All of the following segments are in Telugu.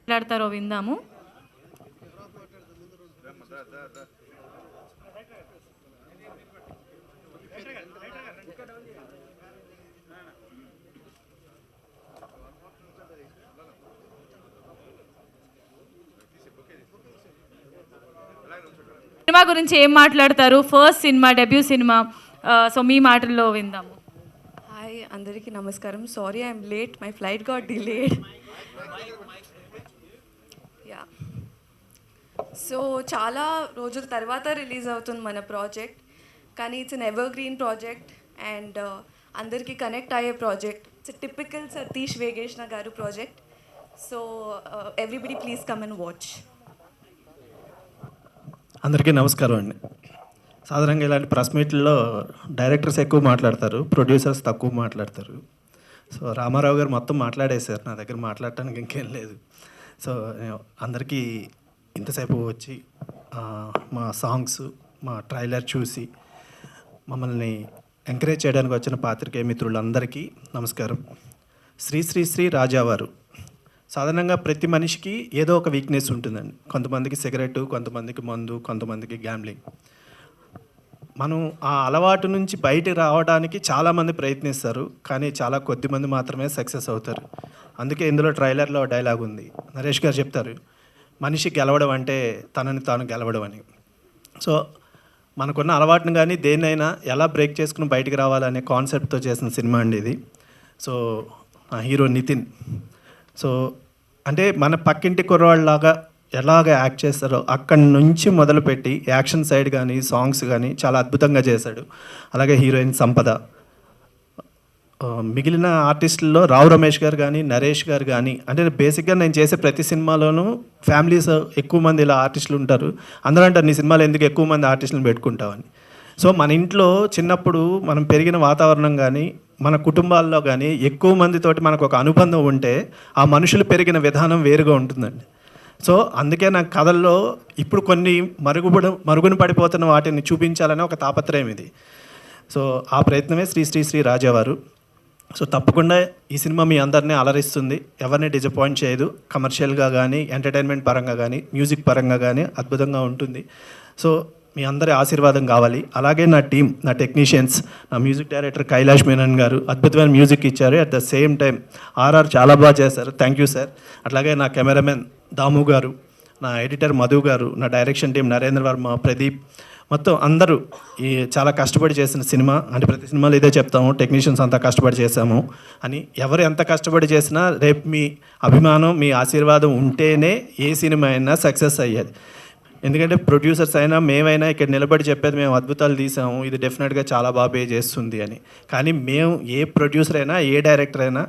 మాట్లాడతారో విందాము. సినిమా గురించి ఏం మాట్లాడతారు? First cinema, debut cinema, so మీ మాటల్లో విందాము. హాయ్ అందరికీ నమస్కారం. Sorry I'm late, my flight got delayed. Yeah, so చాలా రోజుల తర్వాత రిలీజ్ అవుతుంది మన ప్రాజెక్ట్, కానీ it's an evergreen project and అందరికీ కనెక్ట్ అయ్యే project. It's typical Satish Vegesna garu project. So everybody please come and watch. అందరికీ నమస్కారం అండి. సాధారణంగా ఇలాంటి ప్రెస్ మీట్లలో డైరెక్టర్స్ ఎక్కువ మాట్లాడతారు, ప్రొడ్యూసర్స్ తక్కువ మాట్లాడతారు. సో రామారావు గారు మొత్తం మాట్లాడేశారు, నా దగ్గర మాట్లాడటానికి ఇంకేం లేదు. సో అందరికీ ఇంతసేపు వచ్చి మా సాంగ్స్, మా ట్రైలర్ చూసి మమ్మల్ని ఎంకరేజ్ చేయడానికి వచ్చిన పాత్రికేయ మిత్రులందరికీ నమస్కారం. శ్రీ శ్రీ శ్రీ రాజావారు. సాధారణంగా ప్రతి మనిషికి ఏదో ఒక వీక్నెస్ ఉంటుందండి. కొంతమందికి సిగరెట్, కొంతమందికి మందు, కొంతమందికి గ్యాంబ్లింగ్. మనం ఆ అలవాటు నుంచి బయట రావడానికి చాలామంది ప్రయత్నిస్తారు, కానీ చాలా కొద్దిమంది మాత్రమే సక్సెస్ అవుతారు. అందుకే ఇందులో ట్రైలర్లో డైలాగ్ ఉంది, నరేష్ గారు చెప్తారు, మనిషి గెలవడం అంటే తనని తాను గెలవడం అని. సో మనకున్న అలవాటును కానీ దేన్నైనా ఎలా బ్రేక్ చేసుకుని బయటికి రావాలనే కాన్సెప్ట్తో చేసిన సినిమా అండి ఇది. So hero Nitin. సో అంటే మన పక్కింటి కుర్రవాళ్ళలాగా ఎలాగ యాక్ట్ చేస్తారో అక్కడి నుంచి మొదలుపెట్టి యాక్షన్ సైడ్ కానీ సాంగ్స్ కానీ చాలా అద్భుతంగా చేశాడు. అలాగే హీరోయిన్ సంపద. మిగిలిన ఆర్టిస్టుల్లో రావు రమేష్ గారు కానీ నరేష్ గారు కానీ, అంటే బేసిక్గా నేను చేసే ప్రతి సినిమాలోనూ ఫ్యామిలీస్ ఎక్కువ మంది ఇలా ఆర్టిస్టులు ఉంటారు. అందరూ అంటారు నీ సినిమాలో ఎందుకు ఎక్కువ మంది ఆర్టిస్టులను పెట్టుకుంటామని. సో మన ఇంట్లో చిన్నప్పుడు మనం పెరిగిన వాతావరణం కానీ మన కుటుంబాల్లో కానీ ఎక్కువ మందితోటి మనకు ఒక అనుబంధం ఉంటే ఆ మనుషులు పెరిగిన విధానం వేరుగా ఉంటుందండి. సో అందుకే నాకు కథల్లో ఇప్పుడు కొన్ని మరుగున పడిపోతున్న వాటిని చూపించాలనే ఒక తాపత్రయం ఇది. సో ఆ ప్రయత్నమే శ్రీ శ్రీ శ్రీ రాజావారు. సో తప్పకుండా ఈ సినిమా మీ అందరినీ అలరిస్తుంది, ఎవరిని డిసప్పాయింట్ చేయదు. కమర్షియల్గా కానీ, ఎంటర్టైన్మెంట్ పరంగా కానీ, మ్యూజిక్ పరంగా కానీ అద్భుతంగా ఉంటుంది. సో మీ అందరి ఆశీర్వాదం కావాలి. అలాగే నా టీం, నా టెక్నీషియన్స్, నా మ్యూజిక్ డైరెక్టర్ కైలాష్ మేనన్ గారు అద్భుతమైన మ్యూజిక్ ఇచ్చారు. At the same time RR చాలా బాగా చేశారు, థ్యాంక్ యూ సార్. అట్లాగే నా కెమెరామెన్ దాము గారు, నా ఎడిటర్ మధు గారు, నా డైరెక్షన్ టీం నరేంద్ర వర్మ, ప్రదీప్, మొత్తం అందరూ ఈ చాలా కష్టపడి చేసిన సినిమా. అంటే ప్రతి సినిమాలో ఇదే చెప్తాము, టెక్నీషియన్స్ అంతా కష్టపడి చేశాము అని. ఎవరు ఎంత కష్టపడి చేసినా రేపు మీ అభిమానం, మీ ఆశీర్వాదం ఉంటేనే ఏ సినిమా అయినా సక్సెస్ అయ్యేది. ఎందుకంటే ప్రొడ్యూసర్స్ అయినా మేమైనా ఇక్కడ నిలబడి చెప్పేది మేము అద్భుతాలు తీసాము, ఇది డెఫినెట్గా చాలా బాగా పే చేస్తుంది అని. కానీ మేము ఏ ప్రొడ్యూసర్ అయినా, ఏ డైరెక్టర్ అయినా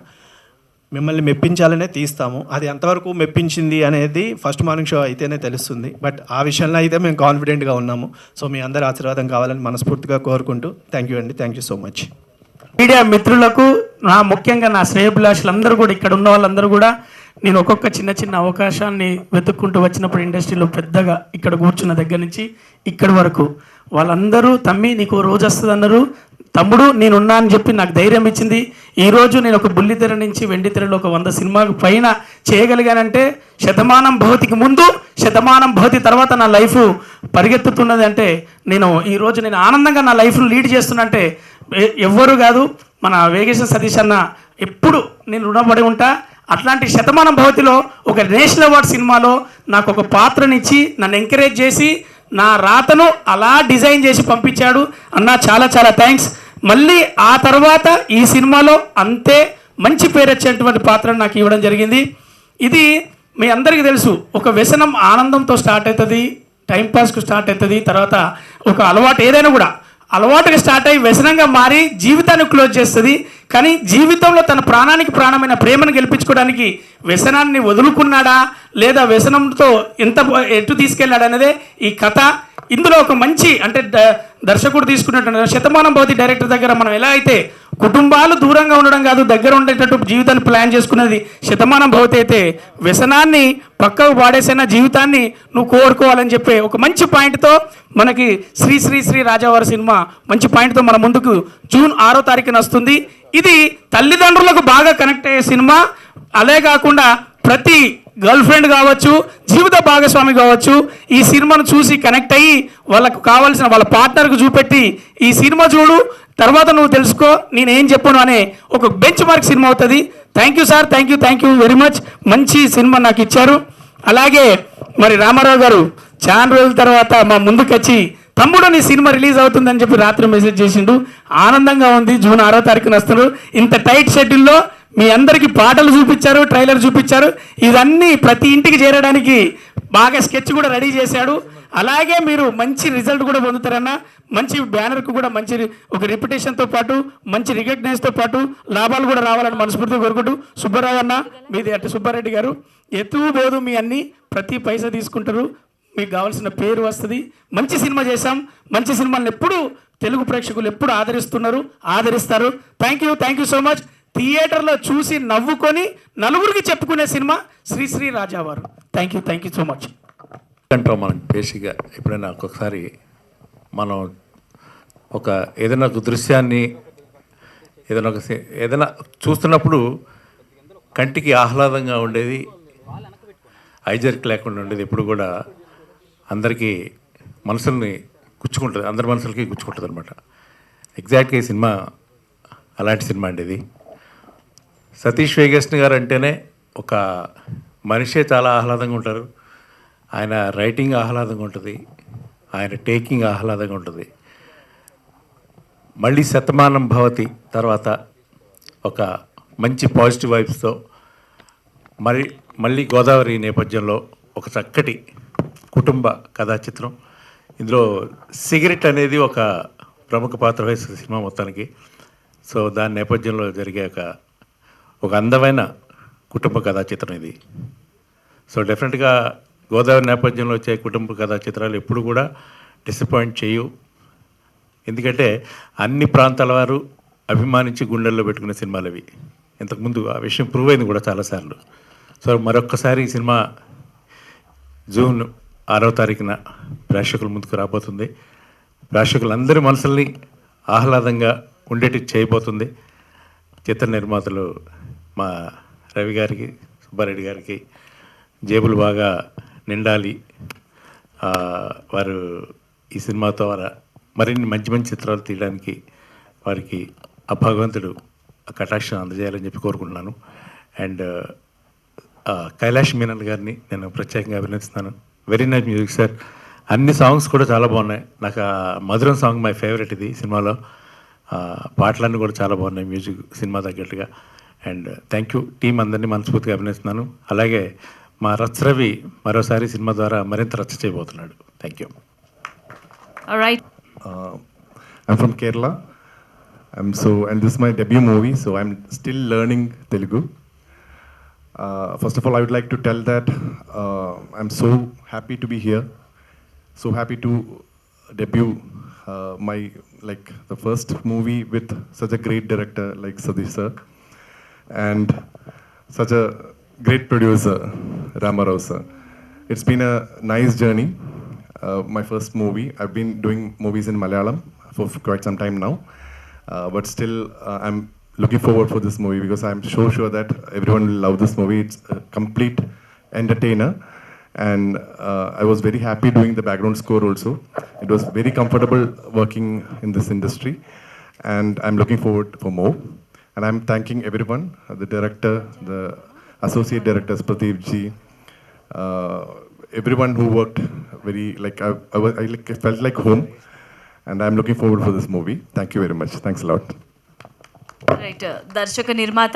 మిమ్మల్ని మెప్పించాలనే తీస్తాము. అది ఎంతవరకు మెప్పించింది అనేది ఫస్ట్ మార్నింగ్ షో అయితేనే తెలుస్తుంది. బట్ ఆ విషయంలో అయితే మేము కాన్ఫిడెంట్గా ఉన్నాము. సో మీ అందరి ఆశీర్వాదం కావాలని మనస్ఫూర్తిగా కోరుకుంటూ థ్యాంక్ యూ అండి. Thank you so much. Media మిత్రులకు, ముఖ్యంగా నా శ్రేయభిలాషులందరూ కూడా, ఇక్కడ ఉన్న వాళ్ళందరూ కూడా, నేను ఒక్కొక్క చిన్న చిన్న అవకాశాన్ని వెతుక్కుంటూ వచ్చినప్పుడు ఇండస్ట్రీలో పెద్దగా ఇక్కడ కూర్చున్న దగ్గర నుంచి ఇక్కడి వరకు వాళ్ళందరూ తమ్మి నీకు రోజు వస్తుంది అన్నారు, తమ్ముడు నేనున్నా అని చెప్పి నాకు ధైర్యం ఇచ్చింది. ఈరోజు నేను ఒక బుల్లితెర నుంచి వెండితెరలో ఒక 100 సినిమాకు పైన చేయగలిగానంటే శతమానం భవతికి ముందు, శతమానం భవతి తర్వాత నా లైఫ్ పరిగెత్తుతున్నది అంటే నేను ఆనందంగా నా లైఫ్ను లీడ్ చేస్తున్నంటే ఎవ్వరు కాదు, మన వేగేశ్వర సతీష్ అన్న ఎప్పుడు నేను రుణపడి ఉంటా. అట్లాంటి శతమానం భవతిలో ఒక నేషనల్ అవార్డ్ సినిమాలో నాకు ఒక పాత్రనిచ్చి నన్ను ఎంకరేజ్ చేసి నా రాతను అలా డిజైన్ చేసి పంపించాడు అన్న, చాలా చాలా థ్యాంక్స్. మళ్ళీ ఆ తర్వాత ఈ సినిమాలో అంతే మంచి పేరు వచ్చేటువంటి పాత్రను నాకు ఇవ్వడం జరిగింది. ఇది మీ అందరికీ తెలుసు, ఒక వ్యసనం ఆనందంతో స్టార్ట్ అవుతుంది, టైంపాస్కు స్టార్ట్ అవుతుంది, తర్వాత ఒక అలవాటు ఏదైనా కూడా అలవాటుగా స్టార్ట్ అయ్యి వ్యసనంగా మారి జీవితాన్ని క్లోజ్ చేస్తుంది. కానీ జీవితంలో తన ప్రాణానికి ప్రాణమైన ప్రేమను గెలిపించుకోవడానికి వ్యసనాన్ని వదులుకున్నాడా లేదా వ్యసనంతో ఎటు తీసుకెళ్ళాడు అనేదే ఈ కథ. ఇందులో ఒక మంచి అంటే దర్శకుడు తీసుకున్నట్టు శతమానం భవతి డైరెక్టర్ దగ్గర మనం ఎలా అయితే కుటుంబాలు దూరంగా ఉండడం కాదు, దగ్గర ఉండేటట్టు జీవితాన్ని ప్లాన్ చేసుకునేది శతమానం భవతి అయితే, వ్యసనాన్ని పక్కకు పాడేసైనా జీవితాన్ని నువ్వు కోరుకోవాలని చెప్పే ఒక మంచి పాయింట్తో మనకి శ్రీ శ్రీ శ్రీ రాజావారి సినిమా మంచి పాయింట్తో మన ముందుకు జూన్ 6వ తారీఖున వస్తుంది. ఇది తల్లిదండ్రులకు బాగా కనెక్ట్ అయ్యే సినిమా. అలే కాకుండా ప్రతి గర్ల్ ఫ్రెండ్ కావచ్చు, జీవిత భాగస్వామి కావచ్చు, ఈ సినిమాను చూసి కనెక్ట్ అయ్యి వాళ్ళకు కావాల్సిన వాళ్ళ పార్ట్నర్కు చూపెట్టి ఈ సినిమా చూడు తర్వాత నువ్వు తెలుసుకో నేనేం చెప్పను అనే ఒక బెంచ్ మార్క్ సినిమా అవుతుంది. Thank you sir, thank you very much. మంచి సినిమా నాకు ఇచ్చారు. అలాగే మరి రామారావు గారు చాలా రోజుల తర్వాత మా ముందుకు వచ్చి తమ్ముడు నీ సినిమా రిలీజ్ అవుతుందని చెప్పి రాత్రి మెసేజ్ చేసిండు. ఆనందంగా ఉంది. జూన్ 6వ తారీఖున వస్తారు. ఇంత టైట్ షెడ్యూల్లో మీ అందరికీ పాటలు చూపించారు, ట్రైలర్ చూపించారు. ఇవన్నీ ప్రతి ఇంటికి చేరడానికి బాగా స్కెచ్ కూడా రెడీ చేశాడు. అలాగే మీరు మంచి రిజల్ట్ కూడా పొందుతారన్న. మంచి బ్యానర్కు కూడా మంచి ఒక రెప్యుటేషన్తో పాటు మంచి రికగ్నైజ్తో పాటు లాభాలు కూడా రావాలని మనస్ఫూర్తిగా కోరుకుంటూ, సుబ్బారావు అన్న మీది అటు సుబ్బారెడ్డి గారు ఎత్తు బోదు మీ అన్ని ప్రతి పైసా తీసుకుంటారు. మీకు కావాల్సిన పేరు వస్తుంది. మంచి సినిమా చేశాం. మంచి సినిమాలను ఎప్పుడు తెలుగు ప్రేక్షకులు ఎప్పుడు ఆదరిస్తారు. Thank you so much. థియేటర్లో చూసి నవ్వుకొని నలుగురికి చెప్పుకునే cinema Sri Rajavaru. Thank you so much. అంటాం మనం బేసిక్గా ఎప్పుడైనా ఒక్కొక్కసారి మనం ఒక ఏదైనా ఒక దృశ్యాన్ని ఏదైనా చూస్తున్నప్పుడు కంటికి ఆహ్లాదంగా ఉండేది, ఐజర్క్ లేకుండా ఉండేది ఎప్పుడు కూడా అందరికీ మనసుల్ని గుచ్చుకుంటుంది, అందరి మనసులకి గుచ్చుకుంటుంది అనమాట. ఎగ్జాక్ట్గా ఈ సినిమా అలాంటి సినిమా అండి ఇది. సతీష్ వేగేశ్న గారు అంటేనే ఒక మనిషే చాలా ఆహ్లాదంగా ఉంటారు. ఆయన రైటింగ్ ఆహ్లాదంగా ఉంటుంది, ఆయన టేకింగ్ ఆహ్లాదంగా ఉంటుంది. మళ్ళీ శతమానం భవతి తర్వాత ఒక మంచి పాజిటివ్ వైబ్స్తో మళ్ళీ గోదావరి నేపథ్యంలో ఒక చక్కటి కుటుంబ కథా చిత్రం. ఇందులో సిగరెట్ అనేది ఒక ప్రముఖ పాత్ర వహిస్తుంది సినిమా మొత్తానికి. సో దాని నేపథ్యంలో జరిగే ఒక అందమైన కుటుంబ కథా చిత్రం ఇది. సో డెఫినెట్గా గోదావరి నేపథ్యంలో వచ్చే కుటుంబ కథా చిత్రాలు ఎప్పుడు కూడా డిసప్పాయింట్ చేయవు. ఎందుకంటే అన్ని ప్రాంతాల వారు అభిమానించి గుండెల్లో పెట్టుకునే సినిమాలు అవి. ఇంతకుముందు ఆ విషయం ప్రూవ్ అయింది కూడా చాలాసార్లు. సో మరొక్కసారి ఈ సినిమా జూన్ 6వ తారీఖున ప్రేక్షకుల ముందుకు రాబోతుంది. ప్రేక్షకులందరి మనసుల్ని ఆహ్లాదంగా ఉండేటి చేయబోతుంది. చిత్ర నిర్మాతలు మా రవి గారికి, సుబ్బారెడ్డి గారికి జేబులు బాగా నిండాలి. వారు ఈ సినిమాతో మరిన్ని మంచి చిత్రాలు తీయడానికి వారికి ఆ భగవంతుడు ఆ కటాక్షం అందజేయాలని చెప్పి కోరుకుంటున్నాను. అండ్ కైలాష్ మీనన్ గారిని నేను ప్రత్యేకంగా అభినందిస్తున్నాను. Very nice music sir. అన్ని సాంగ్స్ కూడా చాలా బాగున్నాయి. నాకు ఆ మధురం సాంగ్ మై ఫేవరెట్ ఇది సినిమాలో. పాటలన్నీ కూడా చాలా బాగున్నాయి మ్యూజిక్ సినిమా తగ్గట్టుగా. అండ్ థ్యాంక్ యూ టీం అందరినీ మనస్ఫూర్తిగా అభినందిస్తున్నాను. అలాగే మా రవి మరోసారి సినిమా ద్వారా మరింత రచ్చ చేయబోతున్నాడు. Thank you. Alright. I'm from Kerala. And this is my debut movie, so I'm still learning Telugu. First of all, I would like to tell that I'm so happy to be here, so happy to debut the first movie with such a great director like Sadish sir, and such a great producer, Ramarao sir. It's been a nice journey. My first movie. I've been doing movies in Malayalam for quite some time now, but still I'm looking forward for this movie because I'm so sure that everyone will love this movie. It's a complete entertainer, and I was very happy doing the background score also. It was very comfortable working in this industry, and I'm looking forward for more. And I'm thanking everyone, the director, the associate directors, Pradeep ji, everyone who worked very, I felt like home, and I'm looking forward for this movie. Thank you very much. Thanks a lot. Right. దర్శక నిర్మాత